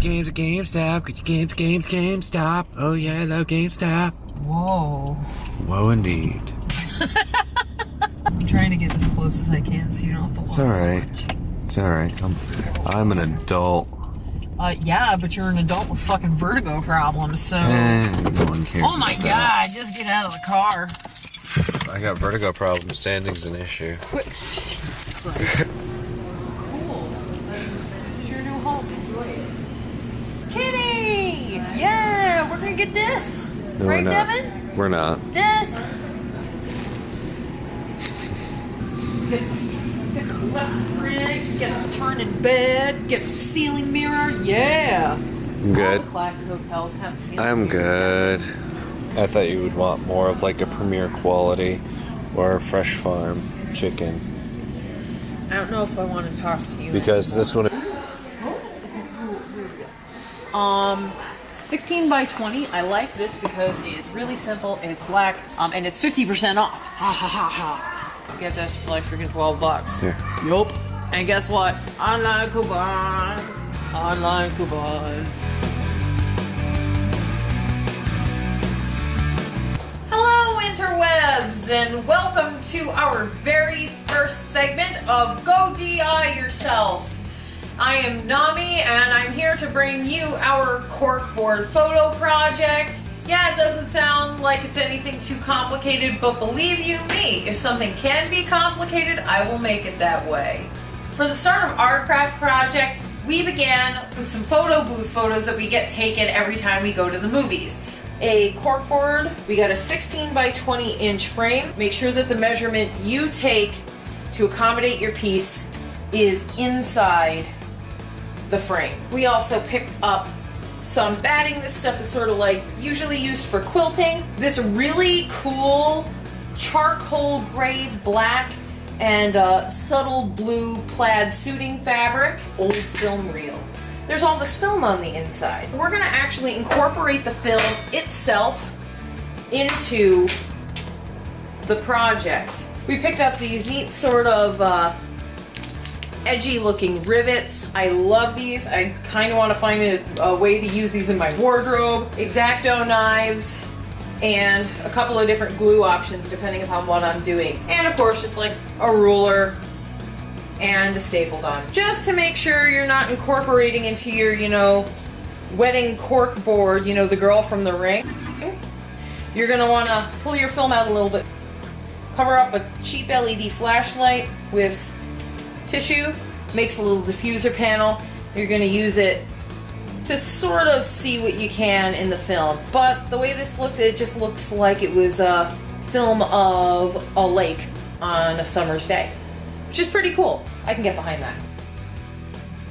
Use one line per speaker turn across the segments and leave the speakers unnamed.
games at GameStop. Get your GameStop. Oh yeah, I love GameStop.
Whoa.
Whoa, indeed.
I'm trying to get as close as I can so you don't have to walk
It's alright.
as much.
It's alright. I'm an adult.
Yeah, but you're an adult with fucking vertigo problems, so...
No one cares.
Oh my god, just get out of the car.
I got vertigo problems. Standing's an issue.
Cool. This is your new home. Enjoy it. Kitty! Yeah, we're gonna get this.
No,
right,
we're not.
Devin?
We're not.
This. Get the left rig, get a turn in bed, get a ceiling mirror. Yeah.
I'm good.
All the classic hotels have ceiling
I'm
mirrors.
good. I thought you would want more of like a premier quality or a fresh farm chicken.
I don't know if I want to talk to you.
Because this one...
16 by 20. I like this because it's really simple, it's black, and it's 50% off. Ha ha ha ha. Get this for like freaking $12.
Here.
Yup. And guess what? Online coupon. Online coupon. Hello, interwebs, and welcome to our very first segment of Go D.I yourself. I am Nami, and I'm here to bring you our corkboard photo project. Yeah, it doesn't sound like it's anything too complicated, but believe you me, if something can be complicated, I will make it that way. For the start of our craft project, we began with some photo booth photos that we get taken every time we go to the movies. A corkboard, we got a 16 by 20 inch frame. Make sure that the measurement you take to accommodate your piece is inside the frame. We also picked up some batting. This stuff is sort of like usually used for quilting. This really cool charcoal gray, black, and subtle blue plaid suiting fabric. Old film reels. There's all this film on the inside. We're gonna actually incorporate the film itself into the project. We picked up these neat sort of edgy looking rivets. I love these. I kind of want to find a way to use these in my wardrobe. X-Acto knives and a couple of different glue options depending upon what I'm doing. And of course just like a ruler and a staple gun. Just to make sure you're not incorporating into your, wedding cork board, the girl from The Ring. You're going to want to pull your film out a little bit. Cover up a cheap LED flashlight with tissue, makes a little diffuser panel. You're going to use it to sort of see what you can in the film. But the way this looks, it just looks like it was a film of a lake on a summer's day, which is pretty cool. I can get behind that.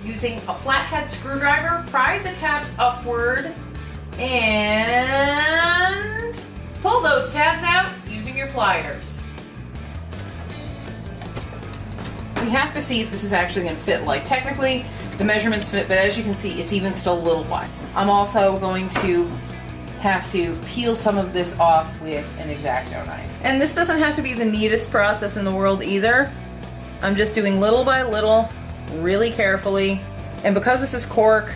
Using a flathead screwdriver, pry the tabs upward and pull those tabs out using your pliers. We have to see if this is actually going to fit. Like, technically, the measurements fit, but as you can see, it's even still a little wide. I'm also going to have to peel some of this off with an X-Acto knife. And this doesn't have to be the neatest process in the world either. I'm just doing little by little, really carefully. And because this is cork,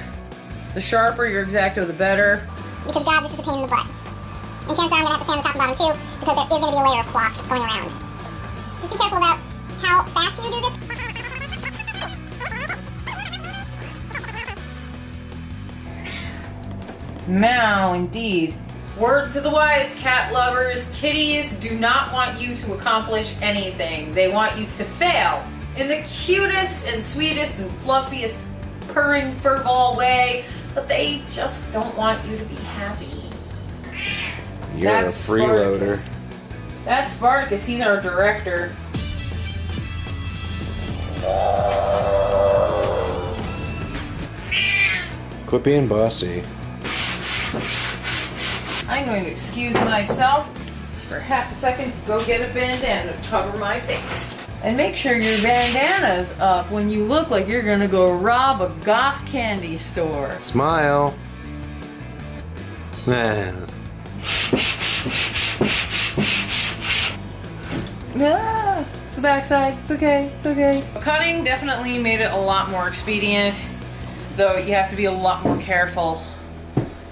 the sharper your X-Acto, the better.
Because God, this is a pain in the butt. And chances are I'm going to have to sand the top and bottom too, because there is going to be a layer of cloth going around. Just be careful about how fast you do this.
Now, indeed. Word to the wise, cat lovers. Kitties do not want you to accomplish anything. They want you to fail in the cutest and sweetest and fluffiest purring furball way, but they just don't want you to be happy.
You're
That's
a freeloader.
Spartacus. That's Spartacus. He's our director.
Quit being bossy.
I'm going to excuse myself for half a second to go get a bandana to cover my face. And make sure your bandana's up when you look like you're gonna go rob a goth candy store.
Smile. Man.
Ah, it's the backside. It's okay. It's okay. Cutting definitely made it a lot more expedient. though you have to be a lot more careful.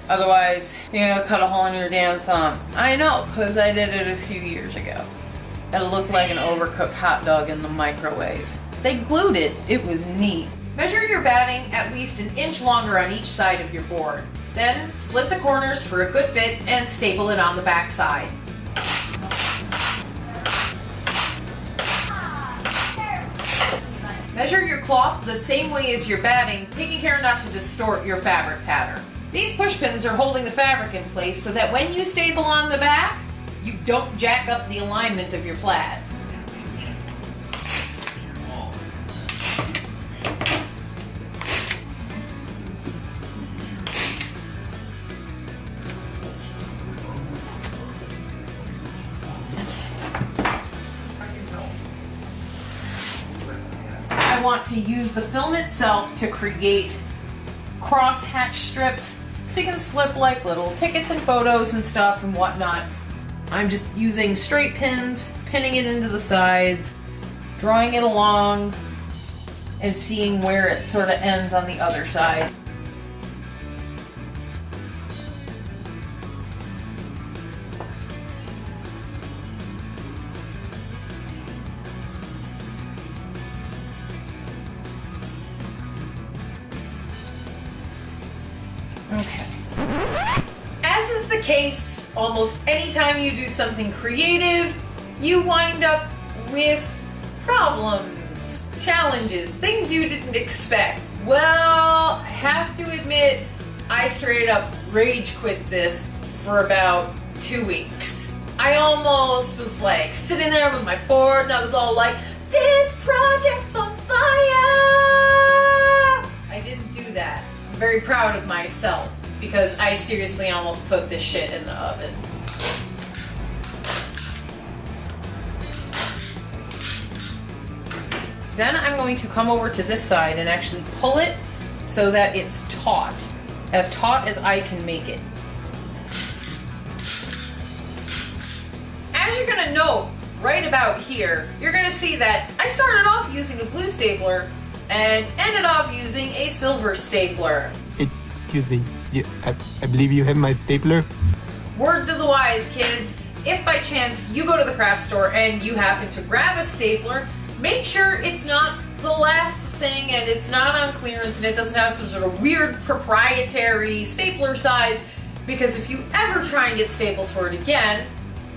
Otherwise, you're gonna cut a hole in your damn thumb. I know, because I did it a few years ago. It looked like an overcooked hot dog in the microwave. They glued it. It was neat. Measure your batting at least an inch longer on each side of your board. Then slit the corners for a good fit and staple it on the back side. Measure your cloth the same way as your batting, taking care not to distort your fabric pattern. These push pins are holding the fabric in place so that when you staple on the back, you don't jack up the alignment of your plaid. I want to use the film itself to create cross-hatch strips so you can slip like little tickets and photos and stuff and whatnot. I'm just using straight pins, pinning it into the sides, drawing it along, and seeing where it sort of ends on the other side. Okay. As is the case, almost anytime you do something creative, you wind up with problems, challenges, things you didn't expect. Well, I have to admit, I straight up rage quit this for about 2 weeks. I almost was like sitting there with my board and I was all like, this project's on fire! I didn't do that. I'm very proud of myself because I seriously almost put this shit in the oven. Then I'm going to come over to this side and actually pull it so that it's taut as I can make it. As you're gonna note right about here, you're gonna see that I started off using a blue stapler and ended up using a silver stapler.
Excuse me, I believe you have my stapler?
Word to the wise, kids. If by chance you go to the craft store and you happen to grab a stapler, make sure it's not the last thing and it's not on clearance and it doesn't have some sort of weird proprietary stapler size, because if you ever try and get staples for it again,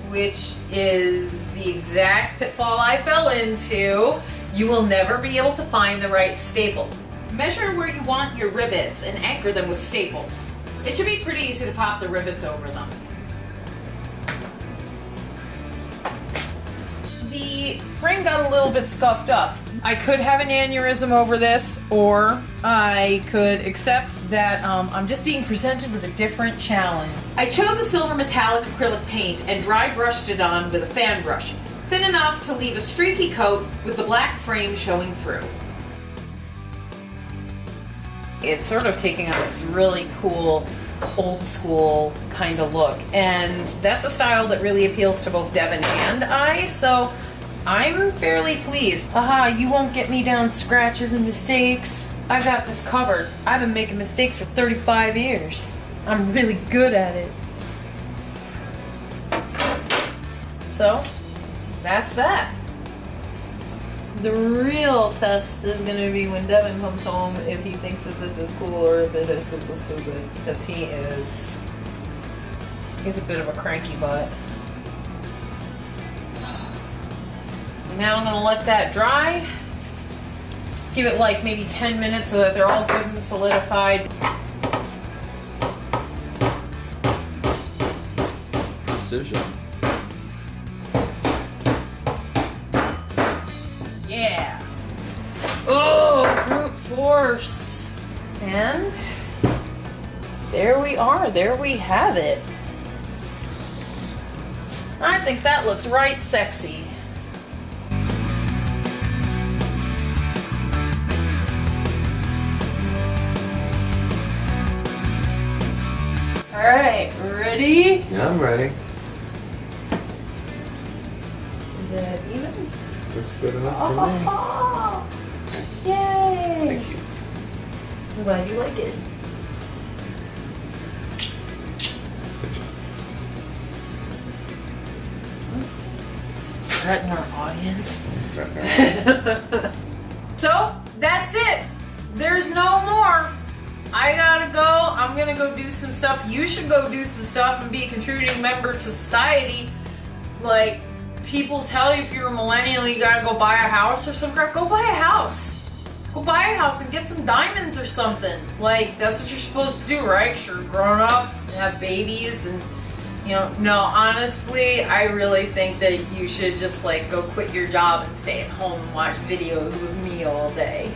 which is the exact pitfall I fell into, you will never be able to find the right staples. Measure where you want your rivets and anchor them with staples. It should be pretty easy to pop the rivets over them. The frame got a little bit scuffed up. I could have an aneurysm over this, or I could accept that I'm just being presented with a different challenge. I chose a silver metallic acrylic paint and dry brushed it on with a fan brush, thin enough to leave a streaky coat with the black frame showing through. It's sort of taking on this really cool, old school kind of look, and that's a style that really appeals to both Devin and I, so I'm fairly pleased. Haha, you won't get me down scratches and mistakes. I got this covered. I've been making mistakes for 35 years. I'm really good at it. So, that's that. The real test is going to be when Devin comes home, if he thinks that this is cool or if it is super stupid. Because he's a bit of a cranky butt. Now I'm going to let that dry. Just give it like maybe 10 minutes so that they're all good and solidified.
Precision.
Yeah. Oh, brute force. And there we are. There we have it. I think that looks right sexy. Alright, ready?
Yeah, I'm ready.
Is it even?
Looks good enough for me.
Yay!
Thank you.
I'm glad you like it. Threaten our audience. So, that's it. There's no more. I gotta go. I'm gonna go do some stuff. You should go do some stuff and be a contributing member to society. Like, people tell you if you're a millennial you gotta go buy a house or some crap. Go buy a house. Go buy a house and get some diamonds or something. Like, that's what you're supposed to do, right? 'Cause you're grown up and have babies and, you know, no, honestly, I really think that you should just, like, go quit your job and stay at home and watch videos with me all day.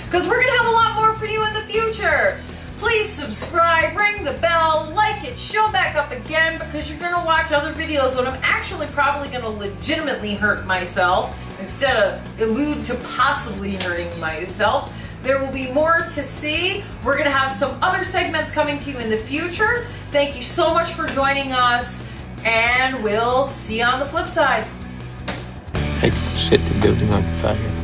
Because we're going to have a lot more for you in the future. Please subscribe, ring the bell, like it, show back up again, because you're going to watch other videos when I'm actually probably going to legitimately hurt myself instead of allude to possibly hurting myself. There will be more to see. We're going to have some other segments coming to you in the future. Thank you so much for joining us, and we'll see you on the flip side.
I set the building on fire.